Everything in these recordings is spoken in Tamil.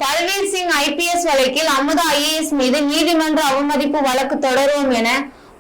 பல்வீர் சிங் ஐபிஎஸ் வழக்கில் அமுதா ஐஏஎஸ் மீது நீதிமன்ற அவமதிப்பு வழக்கு தொடரும் என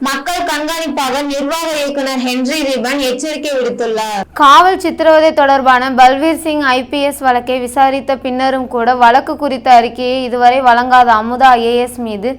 மக்கள் கண்காணிப்பாக நிர்வாக இயக்குனர் ஹென்றி ரிபன் எச்சரிக்கை விடுத்துள்ளார். காவல் சித்திரவதை தொடர்பான பல்வீர் சிங் ஐபிஎஸ் வழக்கை விசாரித்த பின்னரும் கூட வழக்கு குறித்த அறிக்கையை இதுவரை வழங்காத அமுதா ஐஏஎஸ் மீது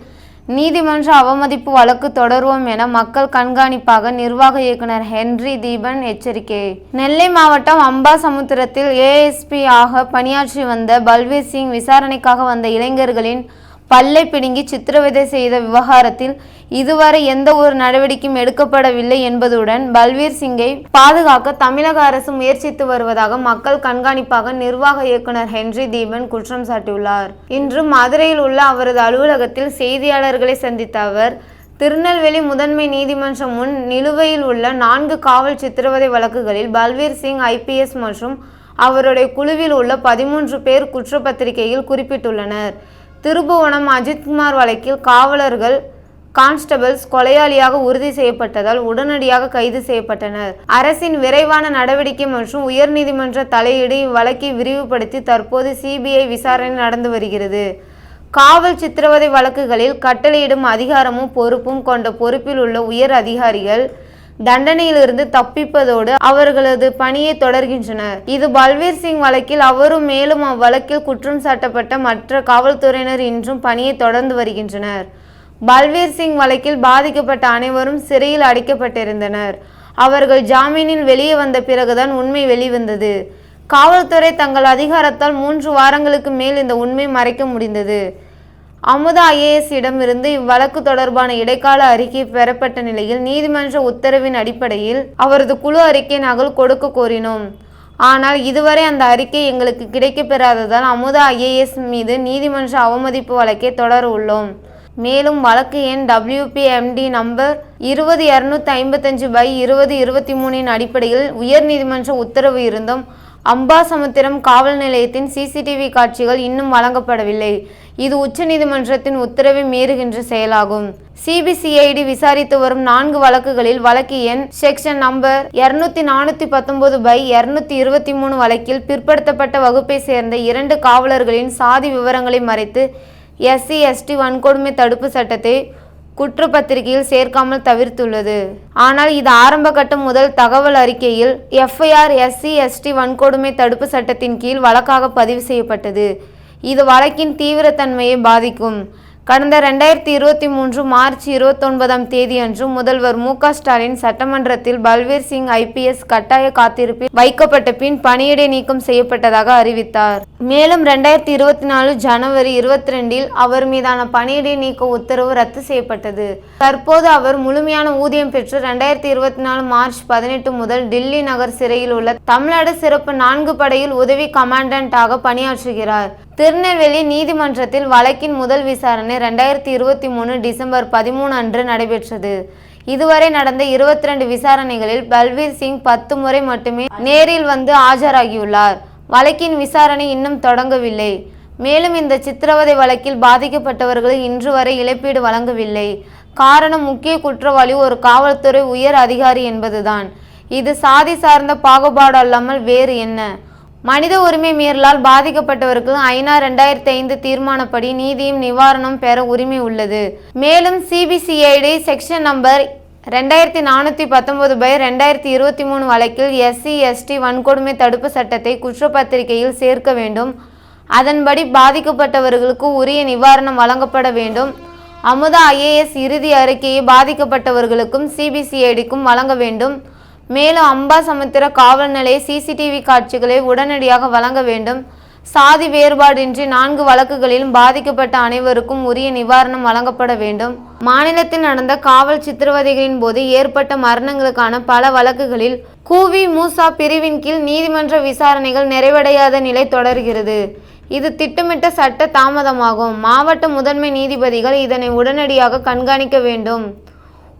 நீதிமன்ற அவமதிப்பு வழக்கு தொடருவோம் என மக்கள் கண்காணிப்பாக நிர்வாக இயக்குனர் ஹென்றி தீபன் எச்சரிக்கை. நெல்லை மாவட்டம் அம்பாசமுத்திரத்தில் ஏஎஸ்பி ஆக பணியாற்றி வந்த பல்வீர் சிங் விசாரணைக்காக வந்த இளைஞர்களின் பல்லை பிடுங்கி சித்திரவதை செய்த விவகாரத்தில் இதுவரை எந்த ஒரு நடவடிக்கையும் எடுக்கப்படவில்லை என்பதுடன் பல்வீர் சிங்கை பாதுகாக்க தமிழக அரசு முயற்சித்து வருவதாக மக்கள் கண்காணிப்பாக நிர்வாக இயக்குனர் ஹென்றி தீபன் குற்றம் சாட்டியுள்ளார். இன்று மதுரையில் உள்ள அவரது அலுவலகத்தில் செய்தியாளர்களை சந்தித்த அவர், திருநெல்வேலி முதன்மை நீதிமன்றம் முன் நிலுவையில் உள்ள 4 காவல் சித்திரவதை வழக்குகளில் பல்வீர் சிங் ஐபிஎஸ் மற்றும் அவருடைய குழுவில் உள்ள 13 பேர் குற்றப்பத்திரிகையில் குறிப்பிட்டுள்ளனர். திருபுவனம் அஜித்குமார் வழக்கில் காவலர்கள் கான்ஸ்டபிள்ஸ் கொலையாளியாக உறுதி செய்யப்பட்டதால் உடனடியாக கைது செய்யப்பட்டனர். அரசின் விரைவான நடவடிக்கை மற்றும் உயர்நீதிமன்ற தலையீடு இவ்வழக்கை விரிவுபடுத்தி தற்போது சிபிஐ விசாரணை நடந்து வருகிறது. காவல் சித்திரவதை வழக்குகளில் கட்டளையிடும் அதிகாரமும் பொறுப்பும் கொண்ட பொறுப்பில் உள்ள உயர் அதிகாரிகள் தண்டனையிலிருந்து தப்பிப்பதோடு அவர்களது பணியை தொடர்கின்றனர். இது பல்வீர் சிங் வழக்கில் அவரும் மேலும் அவ்வழக்கில் குற்றம் சாட்டப்பட்ட மற்ற காவல்துறையினர் இன்றும் பணியை தொடர்ந்து வருகின்றனர். பல்வீர் சிங் வழக்கில் பாதிக்கப்பட்ட அனைவரும் சிறையில் அடைக்கப்பட்டிருந்தனர். அவர்கள் ஜாமீனில் வெளியே வந்த பிறகுதான் உண்மை வெளிவந்தது. காவல்துறை தங்கள் அதிகாரத்தால் 3 வாரங்களுக்கு மேல் இந்த உண்மை மறைக்க முடிந்தது. அமுதா ஐஏஎஸ் இடமிருந்து இவ்வழக்கு தொடர்பான இடைக்கால அறிக்கை பெறப்பட்ட நிலையில் நீதிமன்ற உத்தரவின் அடிப்படையில் அவரது குழு அறிக்கை நகல் கொடுக்க கோரினோம். ஆனால் இதுவரை அந்த அறிக்கை எங்களுக்கு கிடைக்கப்பெறாததால் அமுதா ஐஏஎஸ் மீது நீதிமன்ற அவமதிப்பு வழக்கை தொடர உள்ளோம். மேலும் வழக்கு எண் WPMD நம்பர் 20255/2023 அடிப்படையில் உயர்நீதிமன்ற உத்தரவு இருந்தும் அம்பாசமுத்திரம் காவல் நிலையத்தின் சிசிடிவி காட்சிகள் இன்னும் வழங்கப்படவில்லை. இது உச்சநீதிமன்றத்தின் உத்தரவை மீறுகின்ற செயலாகும். சிபிசிஐடி விசாரித்து வரும் 4 வழக்குகளில் வழக்கு எண் செக்ஷன் நம்பர் 200/223 வழக்கில் பிற்படுத்தப்பட்ட வகுப்பை சேர்ந்த 2 காவலர்களின் சாதி விவரங்களை மறைத்து SC/ST வன்கொடுமை தடுப்பு சட்டத்தை குற்றப்பத்திரிகையில் சேர்க்காமல் தவிர்த்துள்ளது. ஆனால் இது ஆரம்ப கட்டம் முதல் தகவல் அறிக்கையில் FIR SC/ST வன்கொடுமை தடுப்பு சட்டத்தின் கீழ் வழக்காக பதிவு செய்யப்பட்டது. இது வழக்கின் தீவிரத்தன்மையை பாதிக்கும். கடந்த 2023 மார்ச் 29ஆம் தேதியன்று முதல்வர் மு.க. ஸ்டாலின் சட்டமன்றத்தில் பல்வீர் சிங் ஐபிஎஸ் கட்டாய காத்திருப்பில் வைக்கப்பட்ட பின் பணியிடை நீக்கம் செய்யப்பட்டதாக அறிவித்தார். மேலும் 2024 ஜனவரி 22இல் அவர் மீதான பணியிடை நீக்க உத்தரவு ரத்து செய்யப்பட்டது. தற்போது அவர் முழுமையான ஊதியம் பெற்று 2024 மார்ச் 18 முதல் டில்லி நகர் சிறையில் உள்ள தமிழ்நாடு சிறப்பு 4 படையில் உதவி கமாண்டன்டாக பணியாற்றுகிறார். திருநெல்வேலி நீதிமன்றத்தில் வழக்கின் முதல் விசாரணை 2023 டிசம்பர் 13 அன்று நடைபெற்றது. இதுவரை நடந்த 22 விசாரணைகளில் பல்வீர் சிங் 10 முறை மட்டுமே நேரில் வந்து ஆஜராகியுள்ளார். வழக்கின் விசாரணை இன்னும் தொடங்கவில்லை. மேலும் இந்த சித்திரவதை வழக்கில் பாதிக்கப்பட்டவர்கள் இன்று வரை இழப்பீடு வழங்கவில்லை. காரணம், முக்கிய குற்றவாளி ஒரு காவல்துறை உயர் அதிகாரி என்பதுதான். இது சாதி சார்ந்த பாகுபாடு அல்லாமல் வேறு என்ன? மனித உரிமை மீறலால் பாதிக்கப்பட்டவர்கள் ஐநா 2005 தீர்மானப்படி நீதியும் நிவாரணம் பெற உரிமை உள்ளது. மேலும் சிபிசிஐடி செக்ஷன் நம்பர் 2419/2023 வழக்கில் SC/ST வன்கொடுமை தடுப்பு சட்டத்தை குற்றப்பத்திரிகையில் சேர்க்க வேண்டும். அதன்படி பாதிக்கப்பட்டவர்களுக்கு உரிய நிவாரணம் வழங்கப்பட வேண்டும். அமுதா ஐஏஎஸ் இறுதி அறிக்கையை பாதிக்கப்பட்டவர்களுக்கும் சிபிசிஐடிக்கும் வழங்க வேண்டும். மேலும் அம்பாசமுத்திர காவல் நிலைய சிசிடிவி காட்சிகளை உடனடியாக வழங்க வேண்டும். சாதி வேறுபாடின்றி 4 வழக்குகளிலும் பாதிக்கப்பட்ட அனைவருக்கும் உரிய நிவாரணம் வழங்கப்பட வேண்டும். மாநிலத்தில் நடந்த காவல் சித்திரவதைகளின் போது ஏற்பட்ட மரணங்களுக்கான பல வழக்குகளில் கூவி மூசா பிரிவின் கீழ் நீதிமன்ற விசாரணைகள் நிறைவடையாத நிலை தொடர்கிறது. இது திட்டமிட்ட சட்ட தாமதமாகும். மாவட்ட முதன்மை நீதிபதிகள் இதனை உடனடியாக கண்காணிக்க வேண்டும்.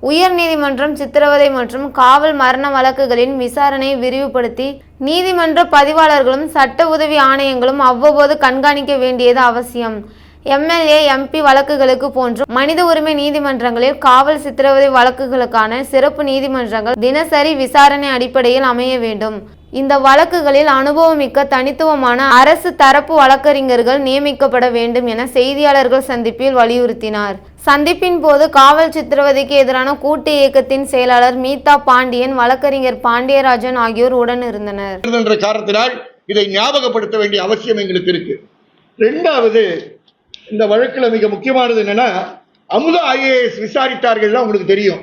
உயர்நீதிமன்றம் சித்திரவதை மற்றும் காவல் மரண வழக்குகளின் விசாரணையை விரிவுபடுத்தி நீதிமன்ற பதிவாளர்களும் சட்ட உதவி ஆணையங்களும் அவ்வப்போது கண்காணிக்க வேண்டியது அவசியம். எம்எல்ஏ எம்பி வழக்குகளுக்கு போன்றும் மனித உரிமை நீதிமன்றங்களில் காவல் சித்திரவதை வழக்குகளுக்கான சிறப்பு நீதிமன்றங்கள் தினசரி விசாரணை அடிப்படையில் அமைய வேண்டும். இந்த வழக்குகளில் அனுபவமிக்க தனித்துவமான அரசு தரப்பு வழக்கறிஞர்கள் நியமிக்கப்பட வேண்டும் என செய்தியாளர்கள் சந்திப்பில் வலியுறுத்தினார். சந்திப்பின் போது காவல் சித்திரவதைக்கு எதிரான கூட்டு இயக்கத்தின் செயலாளர் மீதா பாண்டியன், வழக்கறிஞர் பாண்டியராஜன் ஆகியோர் உடன் இருந்தனர். காரணத்தினால் இதை ஞாபகப்படுத்த வேண்டிய அவசியம் எங்களுக்கு இருக்கு. இரண்டாவது, இந்த வழக்குல மிக முக்கியமானது என்னன்னா, அமுதா IAS விசாரித்தார்கள். உங்களுக்கு தெரியும்,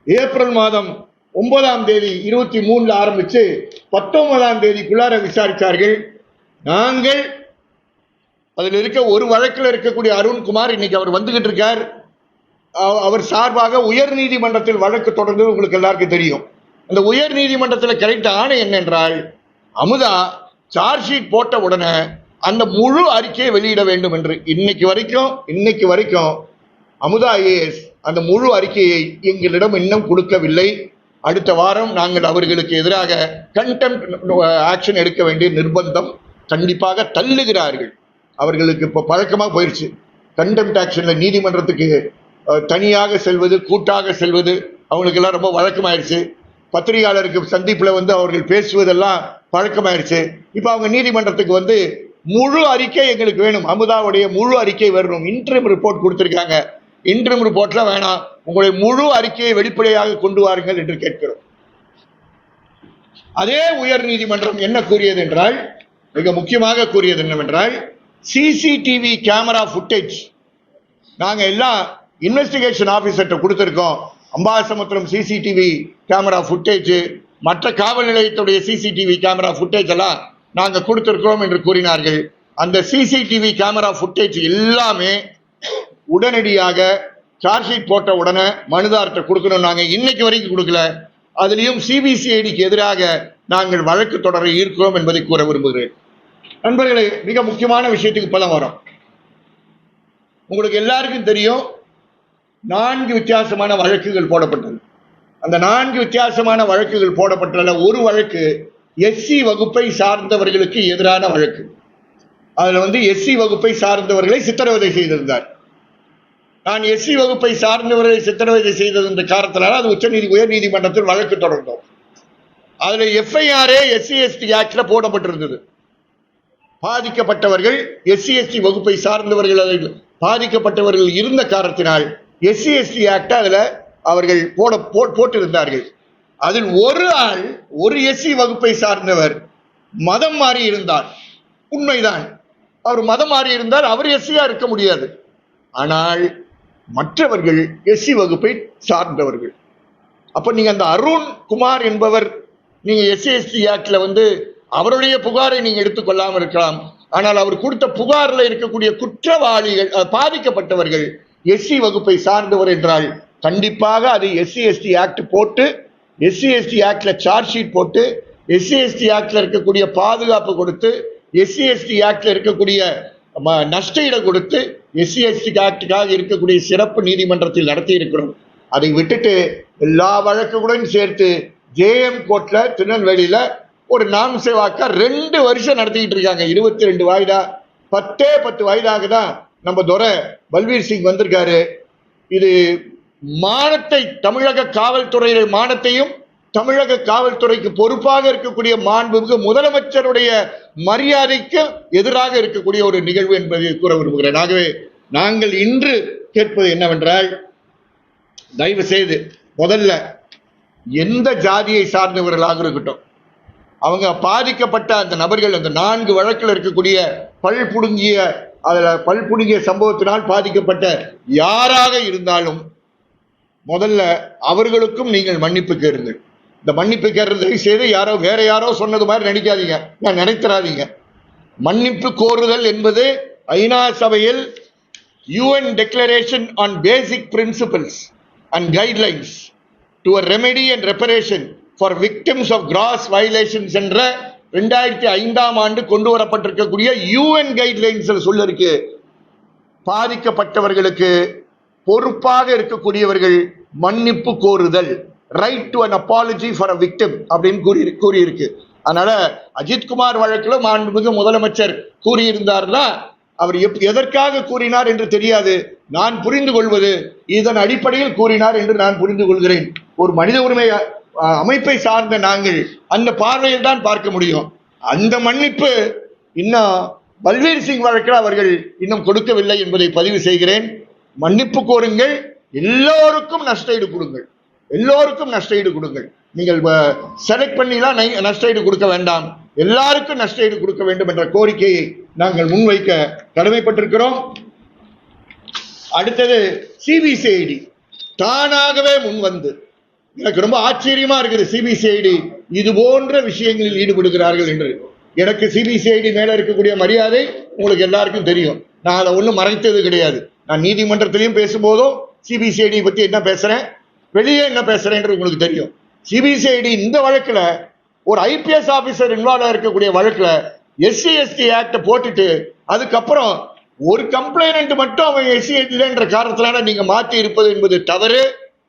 ஏப்ரல் மாதம் 9ஆம் தேதி 23 ஆரம்பிச்சு 19ஆம் தேதிக்குள்ளார விசாரித்தார்கள். நாங்கள் அதில் இருக்க ஒரு வழக்கில் இருக்கக்கூடிய அருண்குமார் இன்னைக்கு அவர் வந்துகிட்டு இருக்கார். அவர் சார்பாக உயர் நீதிமன்றத்தில் வழக்கு தொடர்ந்து உங்களுக்கு எல்லாருக்கும் தெரியும். அந்த உயர் நீதிமன்றத்தில் கிடைத்த ஆணை என்னென்றால், அமுதா சார்ஜ் ஷீட் போட்ட உடனே அந்த முழு அறிக்கையை வெளியிட வேண்டும் என்று. இன்னைக்கு வரைக்கும் அமுதா IAS அந்த முழு அறிக்கையை எங்களிடம் இன்னும் கொடுக்கவில்லை. அடுத்த வாரம் நாங்கள் அவர்களுக்கு எதிராக கண்டெம்ப்ட் ஆக்ஷன் எடுக்க வேண்டிய நிர்பந்தம் கண்டிப்பாக தள்ளுகிறார்கள். அவர்களுக்கு இப்போ பழக்கமாக போயிடுச்சு. கண்டெம்ப்ட் ஆக்ஷனில் நீதிமன்றத்துக்கு தனியாக செல்வது, கூட்டாக செல்வது அவங்களுக்கு எல்லாம் ரொம்ப வழக்கமாயிடுச்சு. பத்திரிகையாளருக்கு சந்திப்பில் அவர்கள் பேசுவதெல்லாம் பழக்கமாயிடுச்சு. இப்போ அவங்க நீதிமன்றத்துக்கு முழு அறிக்கை எங்களுக்கு வேணும், அமுதாவுடைய முழு அறிக்கை வரணும். இன்ட்ரிம் ரிப்போர்ட் கொடுத்துருக்காங்க. இன்ட்ரிம் ரிப்போர்ட்ல வேணாம், உங்களுடைய முழு அறிக்கையை வெளிப்படையாக கொண்டு வாருங்கள் என்று கேட்கிறோம். அதே உயர் நீதிமன்றம் என்ன கூறியது என்றால், மிக முக்கியமாக கூறியது என்னவென்றால், CCTV கேமரா ஃபுட்டேஜ் நாங்க எல்லாம் இன்வெஸ்டிகேஷன் ஆபீசர்கிட்ட கொடுத்திருக்கோம். அம்பாசமுத்திரம் CCTV கேமரா ஃபுட்டேஜ், மற்ற காவல் நிலையத்துடைய CCTV கேமரா ஃபுட்டேஜ் எல்லாம் நாங்க கொடுத்திருக்கிறோம் என்று கூறினார்கள். அந்த CCTV கேமரா ஃபுட்டேஜ் எல்லாமே உடனடியாக சார்ஜ் ஷீட் போட்ட உடனே மனுதாரத்தை கொடுக்கணும். நாங்க இன்னைக்கு வரைக்கும் கொடுக்கல. அதுலயும் CBCIDக்கு எதிராக நாங்கள் வழக்கு தொடர இருக்கிறோம் என்பதை கூற விரும்புகிறேன். நண்பர்களே, மிக முக்கியமான விஷயத்துக்கு இப்பதான் வரோம். உங்களுக்கு எல்லாருக்கும் தெரியும், 4 வித்தியாசமான வழக்குகள் போடப்பட்டது. அந்த 4 வித்தியாசமான வழக்குகள் போடப்பட்டதுல ஒரு வழக்கு SC வகுப்பை சார்ந்தவர்களுக்கு எதிரான வழக்கு. அதுல SC வகுப்பை சார்ந்தவர்களை சித்திரவதை செய்திருந்தார். நான் SC வகுப்பை சார்ந்தவர்களை சித்திரவதை செய்தது என்ற காரணத்தினால அது உயர் நீதிமன்றத்தில் வழக்கு தொடர்ந்தோம். அதுல FIR SC/ST ஆக்ட்ல போடப்பட்டிருந்தது. பாதிக்கப்பட்டவர்கள் SC/ST வகுப்பை சார்ந்தவர்கள், அதில் பாதிக்கப்பட்டவர்கள் இருந்த காரணத்தினால் SC/ST ஆக்ட் அதுல அவர்கள் போட்டிருந்தார்கள். அதில் ஒரு SC வகுப்பை சார்ந்தவர் மதம் மாறி இருந்தார். உண்மைதான், அவர் மதம் மாறி இருந்தால் அவர் SC-யா இருக்க முடியாது. ஆனால் மற்றவர்கள் SC வகுப்பை சார்ந்தவர்கள். அப்ப நீங்க அந்த அருண் குமார் என்பவர், நீங்க SC/ST ஆக்ட்ல அவருடைய புகாரை நீங்க எடுத்துக்கொள்ளாமல் இருக்கலாம். ஆனால் அவர் கொடுத்த புகார்ல இருக்கக்கூடிய குற்றவாளிகள், பாதிக்கப்பட்டவர்கள் SC வகுப்பை சார்ந்தவர் என்றால் கண்டிப்பாக அது SC/ST ஆக்ட் போட்டு, SC/ST ஆக்ட்ல சார்ஜ் ஷீட் போட்டு, SC/ST ஆக்ட்ல இருக்கக்கூடிய பாதுகாப்பு கொடுத்து, SC/ST ஆக்ட்ல இருக்கக்கூடிய நஷ்டஈடு கொடுத்து, SC/ST ஆக்டுக்காக இருக்கக்கூடிய சிறப்பு நீதிமன்றத்தில் நடத்தி இருக்கிறோம். அதை விட்டுட்டு எல்லா வழக்குகளுடன் சேர்த்து JM கோர்ட்ல திருநெல்வேலியில ஒரு நாம் சேவாக்கா 2 வருஷம் நடத்திக்கிட்டு இருக்காங்க. 22 வாய்தா, 10 வாய்தாக தான் நம்ம துரை பல்வீர் சிங் வந்திருக்காரு. இது மானத்தை, தமிழக காவல்துறையுடைய மானத்தையும், தமிழக காவல்துறைக்கு பொறுப்பாக இருக்கக்கூடிய மாண்புமிகு முதலமைச்சருடைய மரியாதைக்கு எதிராக இருக்கக்கூடிய ஒரு நிகழ்வு என்பதை கூற விரும்புகிறேன். ஆகவே நாங்கள் இன்று கேட்பது என்னவென்றால், தயவு செய்து முதல்ல எந்த ஜாதியை சார்ந்தவர்களாக இருக்கட்டும், அவங்க பாதிக்கப்பட்ட அந்த நபர்கள், அந்த 4 வழக்கில் இருக்கக்கூடிய பல்புடுங்கிய சம்பவத்தினால் பாதிக்கப்பட்ட யாராக இருந்தாலும் முதல்ல அவர்களுக்கும் நீங்கள் மன்னிப்பு கேளுங்கள். இந்த மன்னிப்பு கேட்கறதை செய்து வேற யாரோ சொன்னது மாதிரி நினைக்காதீங்க, நான் நினைத்தராதீங்க. மன்னிப்பு கோருதல் என்பது ஐநா சபையில் UN Declaration on Basic Principles and Guidelines to a Remedy and Reparation for Victims of Gross Violations என்ற 2005ஆம் ஆண்டு கொண்டு வரப்பட்டிருக்கக்கூடிய UN கைட்லைன்ஸ் சொல்லிருக்கு. பாதிக்கப்பட்டவர்களுக்கு பொறுப்பாக இருக்கக்கூடியவர்கள் மன்னிப்பு கோருதல், right to an apology for a victim அப்படின்னு கூறியிருக்கு. அதனால அஜித்குமார் வழக்கில் மாண்புமிகு முதலமைச்சர் கூறியிருந்தார்னா அவர் எதற்காக கூறினார் என்று தெரியாது. நான் புரிந்து கொள்வது இதன் அடிப்படையில் கூறினார் என்று நான் புரிந்து கொள்கிறேன். ஒரு மனித உரிமை அமைப்பை சார்ந்த நாங்கள் அந்த பார்வையில் தான் பார்க்க முடியும். அந்த மன்னிப்பு இன்னும் பல்வீர் சிங் வழக்கில் அவர்கள் இன்னும் கொடுக்கவில்லை என்பதை பதிவு செய்கிறேன். மன்னிப்பு கோருங்கள், எல்லோருக்கும் நஷ்டஈடு கொடுங்கள், எல்லோருக்கும் நஷ்டஈடு கொடுங்கள். நீங்கள் செலக்ட் பண்ணிலாம் நஷ்டஈடு கொடுக்க வேண்டாம், எல்லாருக்கும் நஷ்டஈடு கொடுக்க வேண்டும் என்ற கோரிக்கையை நாங்கள் முன்வைக்க கடமைப்பட்டிருக்கிறோம். அடுத்தது சிபிசிஐடி தானாகவே முன்வந்து, எனக்கு ரொம்ப ஆச்சரியமா இருக்குது சிபிசிஐடி இது போன்ற விஷயங்களில் ஈடுபடுகிறார்கள் என்று. எனக்கு சிபிசிஐடி மேல இருக்கக்கூடிய மரியாதை உங்களுக்கு எல்லாருக்கும் தெரியும். நான் அதை ஒன்றும் மறைத்தது கிடையாது. நான் நீதிமன்றத்திலையும் பேசும்போதும் சிபிசிஐடி பத்தி என்ன பேசுறேன், வெளியே என்ன பேசுறேன் உங்களுக்கு தெரியும். சிபிசிஐடி இந்த வழக்குல ஒரு ஐபிஎஸ் ஆபீசர் இன்வால்வ் இருக்கக்கூடிய வழக்குல SC/ST ஆக்ட போட்டுட்டு அதுக்கப்புறம் ஒரு கம்ப்ளைனன்ட் மட்டும் அவன் SC என்ற காரணத்தினால நீங்க மாற்றி இருப்பது என்பது தவறு.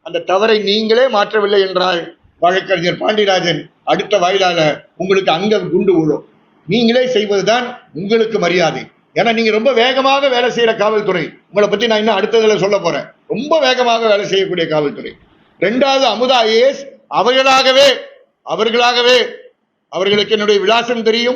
அந்த தவறை நீங்களே மாற்றவில்லை என்றால் வழக்கறிஞர் பாண்டியராஜன் அடுத்த வாயிலால உங்களுக்கு அங்க குண்டு விழும். நீங்களே செய்வதுதான் உங்களுக்கு மரியாதை. ஏன்னா நீங்க ரொம்ப வேகமாக வேலை செய்யற காவல்துறை. உங்களை பத்தி நான் இன்னும் அடுத்ததுல சொல்ல போறேன். ரொம்ப வேகமாக வேலை செய்யக்கூடிய காவல்துறை. இரண்டாவது அமுதா IAS அவர்களாகவே அவர்களுக்கு என்னுடைய விலாசம் தெரியும்.